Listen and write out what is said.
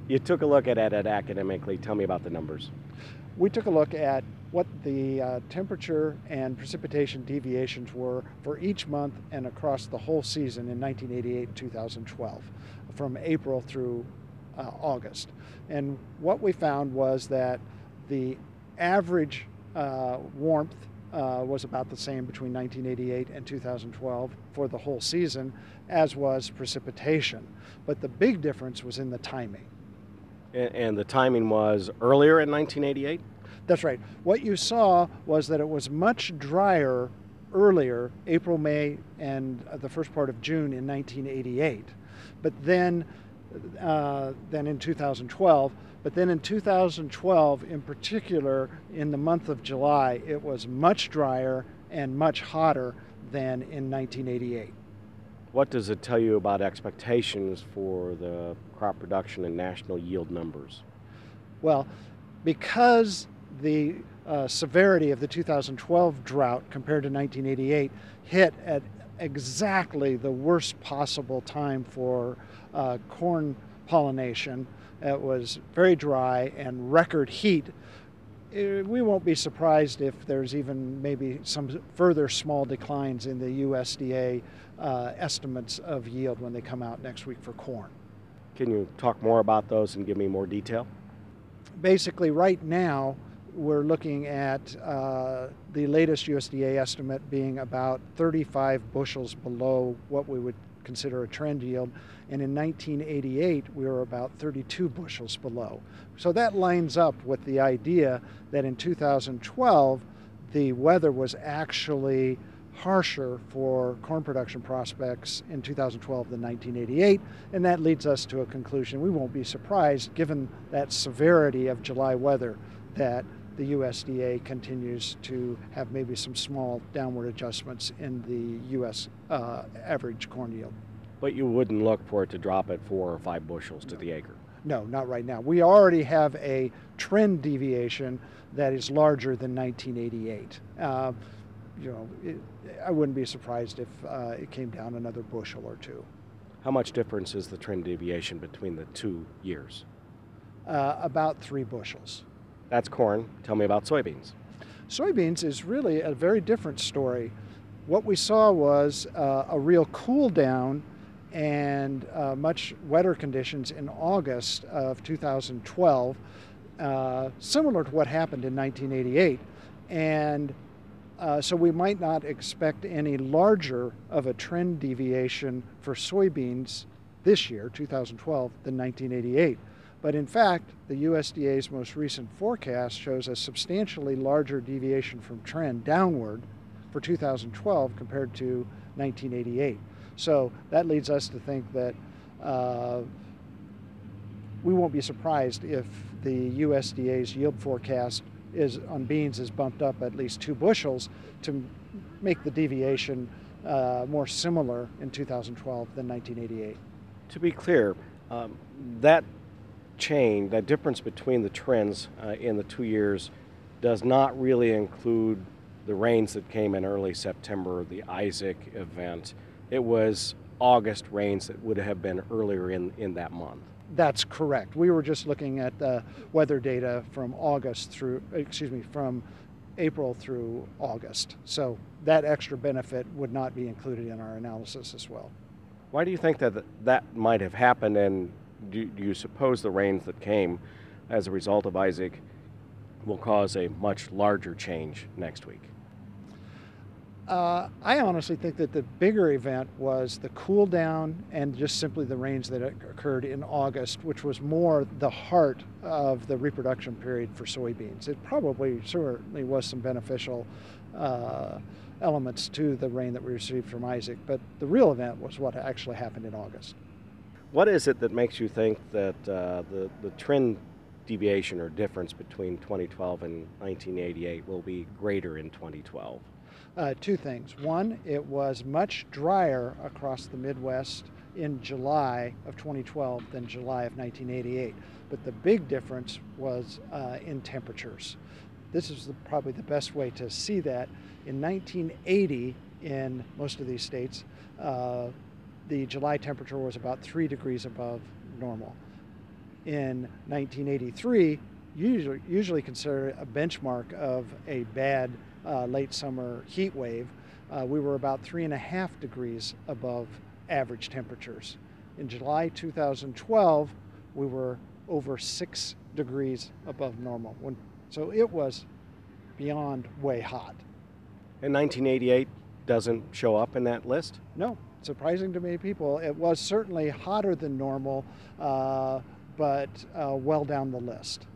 You took a look at it academically. Tell me about the numbers. We took a look at what the temperature and precipitation deviations were for each month and across the whole season in 1988 and 2012, from April through August. And what we found was that the average warmth was about the same between 1988 and 2012 for the whole season, as was precipitation. But the big difference was in the timing. And the timing was earlier in 1988? That's right. What you saw was that it was much drier earlier, April, May, and the first part of June in 1988. But then in 2012. But then in 2012, in particular, in the month of July, it was much drier and much hotter than in 1988. What does it tell you about expectations for the crop production and national yield numbers? Well, because the severity of the 2012 drought compared to 1988 hit at exactly the worst possible time for corn pollination. It was very dry and record heat. We won't be surprised if there's even maybe some further small declines in the USDA estimates of yield when they come out next week for corn. Can you talk more about those and give me more detail? Basically, right now, we're looking at the latest USDA estimate being about 35 bushels below what we would consider a trend yield. And in 1988, we were about 32 bushels below. So that lines up with the idea that in 2012, the weather was actually harsher for corn production prospects in 2012 than 1988, and that leads us to a conclusion. We won't be surprised, given that severity of July weather, that the USDA continues to have maybe some small downward adjustments in the U.S. Average corn yield. But you wouldn't look for it to drop at 4 or 5 bushels to the acre. No, not right now. We already have a trend deviation that is larger than 1988. I wouldn't be surprised if it came down another bushel or two. How much difference is the trend deviation between the 2 years? About 3 bushels. That's corn. Tell me about soybeans. Soybeans is really a very different story. What we saw was a real cool down and much wetter conditions in August of 2012, similar to what happened in 1988. And so we might not expect any larger of a trend deviation for soybeans this year, 2012, than 1988. But in fact, the USDA's most recent forecast shows a substantially larger deviation from trend downward for 2012 compared to 1988. So that leads us to think that we won't be surprised if the USDA's yield forecast on beans is bumped up at least 2 bushels to make the deviation more similar in 2012 than 1988. To be clear, that change, that difference between the trends in the 2 years does not really include the rains that came in early September, the Isaac event. It was August rains that would have been earlier in that month. That's correct. We were just looking at the weather data from from April through August. So that extra benefit would not be included in our analysis as well. Why do you think that might have happened, and do you suppose the rains that came as a result of Isaac will cause a much larger change next week? I honestly think that the bigger event was the cool down and just simply the rains that occurred in August, which was more the heart of the reproduction period for soybeans. It certainly was some beneficial elements to the rain that we received from Isaac, but the real event was what actually happened in August. What is it that makes you think that the trend deviation or difference between 2012 and 1988 will be greater in 2012? 2 things. One, it was much drier across the Midwest in July of 2012 than July of 1988. But the big difference was in temperatures. This is probably the best way to see that. In 1980, in most of these states, the July temperature was about 3 degrees above normal. in 1983, usually considered a benchmark of a bad late summer heat wave, we were about 3.5 degrees above average temperatures. In July 2012, we were over 6 degrees above normal. So it was beyond way hot. And 1988 doesn't show up in that list? No, surprising to many people. It was certainly hotter than normal, but well down the list.